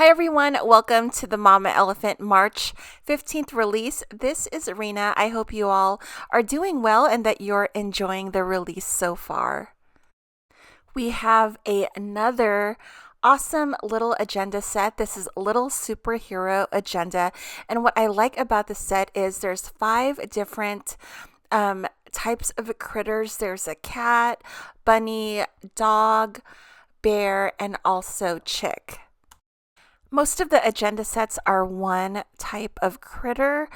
Hi everyone, welcome to the Mama Elephant March 15th release. This is Rena. I hope you all are doing well and that you're enjoying the release so far. We have another awesome little agenda set. This is Little Superhero Agenda. And what I like about the set is there's 5 different types of critters. There's a cat, bunny, dog, bear, and also chick. Most of the agenda sets are one type of critter,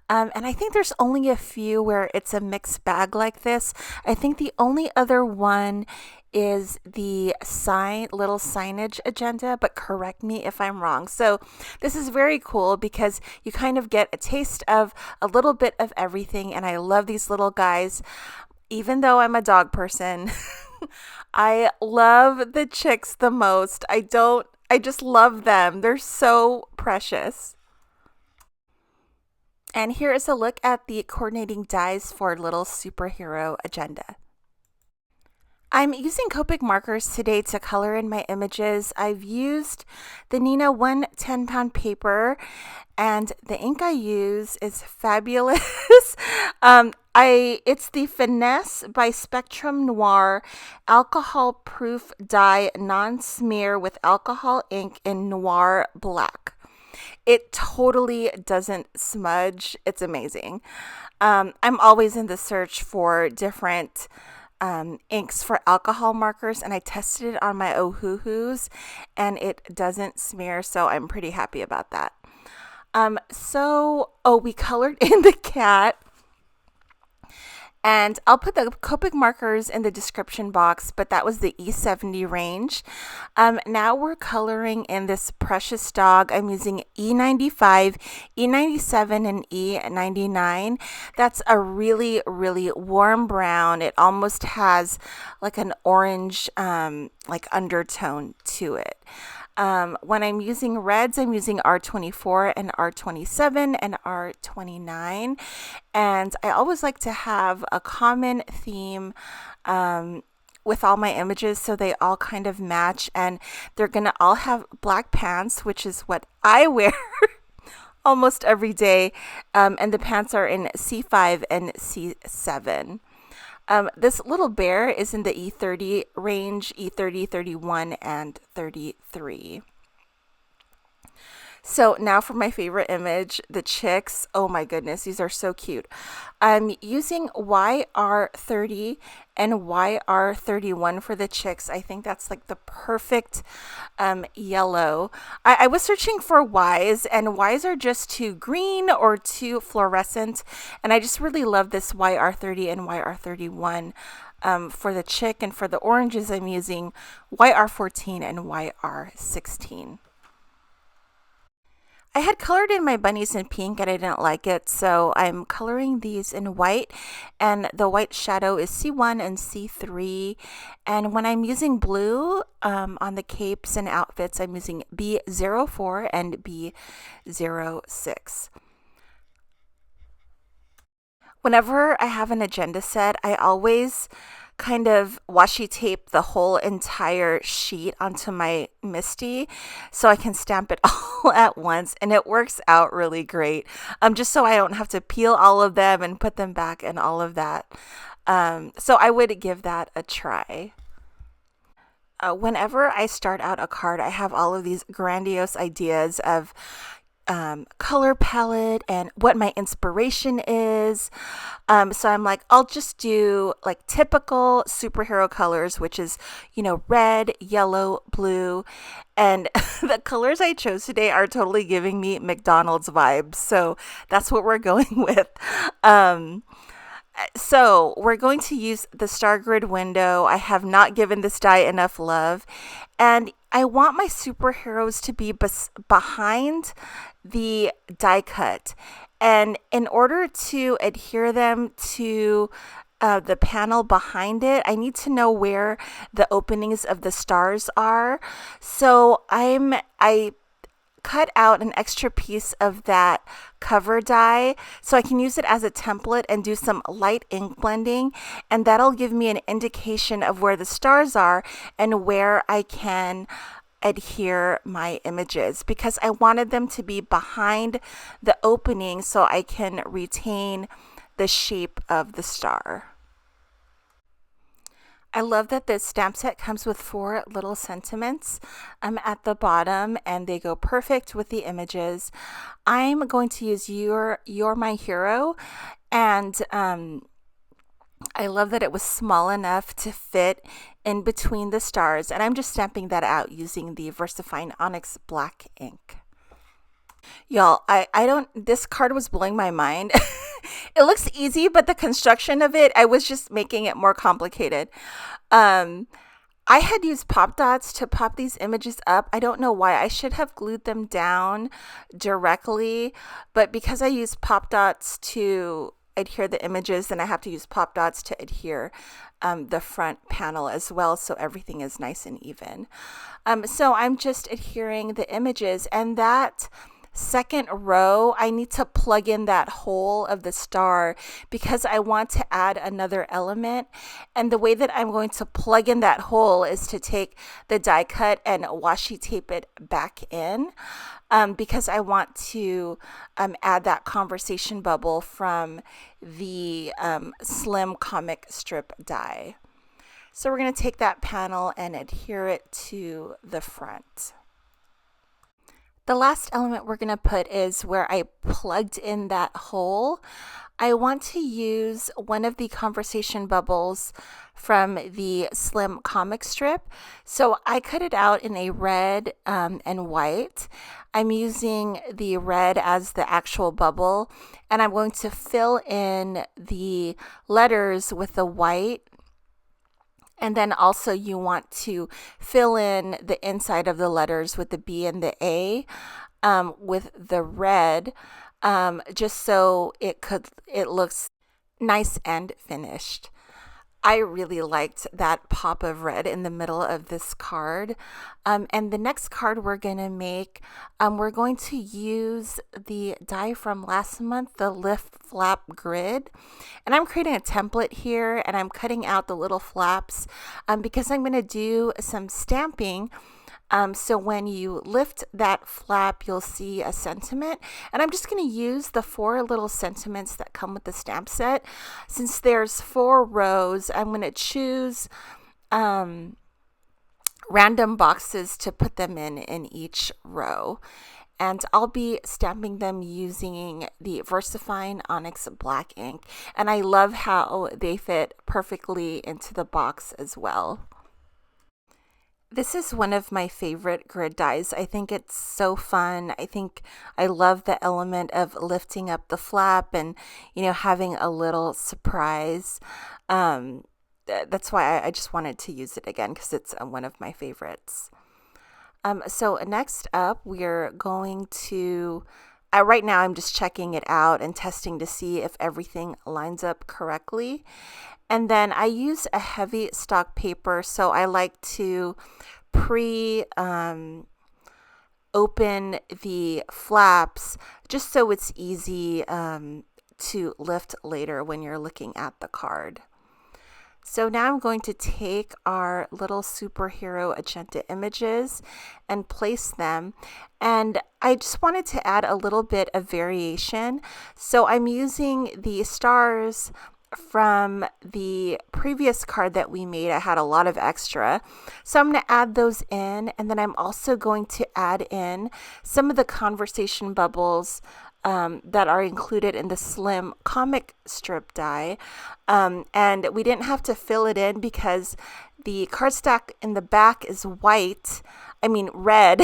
and I think there's only a few where it's a mixed bag like this. I think the only other one is the little signage agenda, but correct me if I'm wrong. So this is very cool because you kind of get a taste of a little bit of everything, and I love these little guys. Even though I'm a dog person, I love the chicks the most. I just love them. They're so precious. And here is a look at the coordinating dies for Little Superhero Agenda. I'm using Copic markers today to color in my images. I've used the Nina 1 10-pound paper, and the ink I use is fabulous. It's the Finesse by Spectrum Noir alcohol proof dye non-smear with alcohol ink in noir black. It totally doesn't smudge. It's amazing. I'm always in the search for different inks for alcohol markers, and I tested it on my Ohuhus and it doesn't smear, so I'm pretty happy about that. We colored in the cat, and I'll put the Copic markers in the description box, but that was the E70 range. Now we're coloring in this precious dog. I'm using E95, E97, and E99. That's a really, really warm brown. It almost has like an orange undertone to it. When I'm using reds, I'm using R24 and R27 and R29. And I always like to have a common theme with all my images so they all kind of match. And they're going to all have black pants, which is what I wear almost every day. And the pants are in C5 and C7. This little bear is in the E30 range, E30, 31, and 33. So now for my favorite image, the chicks. Oh my goodness, these are so cute. I'm using YR30 and YR31 for the chicks. I think that's like the perfect yellow. I was searching for Ys, and Ys are just too green or too fluorescent, and I just really love this YR30 and YR31. For the chick, and for the oranges, I'm using YR14 and YR16. I had colored in my bunnies in pink and I didn't like it, so I'm coloring these in white, and the white shadow is C1 and C3. And when I'm using blue on the capes and outfits, I'm using B04 and B06. Whenever I have an agenda set, I always kind of washi tape the whole entire sheet onto my Misty so I can stamp it all at once, and it works out really great. Just so I don't have to peel all of them and put them back and all of that. So I would give that a try. Whenever I start out a card, I have all of these grandiose ideas of color palette and what my inspiration is. So I'm like, I'll just do like typical superhero colors, which is, red, yellow, blue. And the colors I chose today are totally giving me McDonald's vibes. So that's what we're going with. So we're going to use the Star Grid window. I have not given this die enough love, and I want my superheroes to be behind the die cut. And in order to adhere them to the panel behind it, I need to know where the openings of the stars are. So I cut out an extra piece of that cover die so I can use it as a template and do some light ink blending, and that'll give me an indication of where the stars are and where I can adhere my images because I wanted them to be behind the opening so I can retain the shape of the star. I love that this stamp set comes with 4 little sentiments at the bottom, and they go perfect with the images. I'm going to use You're My Hero, and I love that it was small enough to fit in between the stars, and I'm just stamping that out using the VersaFine Onyx Black ink. Y'all, this card was blowing my mind. It looks easy, but the construction of it, I was just making it more complicated. I had used pop dots to pop these images up. I don't know why. I should have glued them down directly, but because I used pop dots to adhere the images, then I have to use pop dots to adhere the front panel as well, so everything is nice and even. So I'm just adhering the images, and that second row, I need to plug in that hole of the star because I want to add another element. And the way that I'm going to plug in that hole is to take the die cut and washi tape it back in because I want to add that conversation bubble from the slim comic strip die. So we're going to take that panel and adhere it to the front. The last element we're going to put is where I plugged in that hole. I want to use one of the conversation bubbles from the slim comic strip. So I cut it out in a red and white. I'm using the red as the actual bubble, and I'm going to fill in the letters with the white. And then also you want to fill in the inside of the letters with the B and the A with the red, just so it looks nice and finished. I really liked that pop of red in the middle of this card. And the next card we're going to make, we're going to use the die from last month, the Lift Flap Grid. And I'm creating a template here, and I'm cutting out the little flaps because I'm going to do some stamping. So when you lift that flap, you'll see a sentiment. And I'm just going to use the 4 little sentiments that come with the stamp set. Since there's 4 rows, I'm going to choose random boxes to put them in each row. And I'll be stamping them using the VersaFine Onyx Black ink. And I love how they fit perfectly into the box as well. This is one of my favorite grid dies. I think it's so fun. I love the element of lifting up the flap and, having a little surprise. That's why I just wanted to use it again because it's one of my favorites. So next up, we're going to... right now, I'm just checking it out and testing to see if everything lines up correctly. And then I use a heavy stock paper, so I like to open the flaps just so it's easy to lift later when you're looking at the card. So now I'm going to take our little superhero agenda images and place them. And I just wanted to add a little bit of variation. So I'm using the stars from the previous card that we made. I had a lot of extra. So I'm going to add those in. And then I'm also going to add in some of the conversation bubbles that are included in the slim comic strip die. And we didn't have to fill it in because the cardstock in the back is red,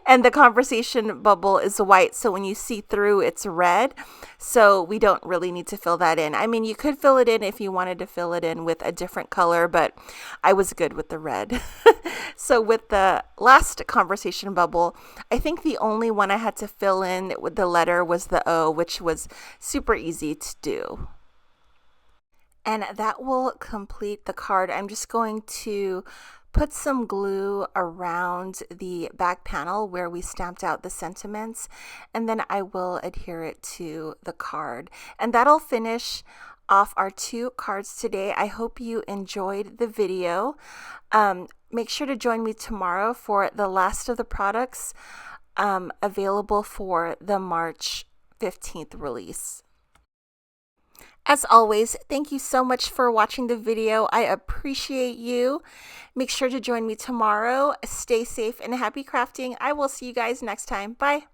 and the conversation bubble is white. So when you see through, it's red. So we don't really need to fill that in. You could fill it in if you wanted to fill it in with a different color, but I was good with the red. So with the last conversation bubble, I think the only one I had to fill in with the letter was the O, which was super easy to do. And that will complete the card. I'm just going to put some glue around the back panel where we stamped out the sentiments, and then I will adhere it to the card. And that'll finish off our 2 cards today. I hope you enjoyed the video. Make sure to join me tomorrow for the last of the products available for the March 15th release. As always, thank you so much for watching the video. I appreciate you. Make sure to join me tomorrow. Stay safe and happy crafting. I will see you guys next time. Bye.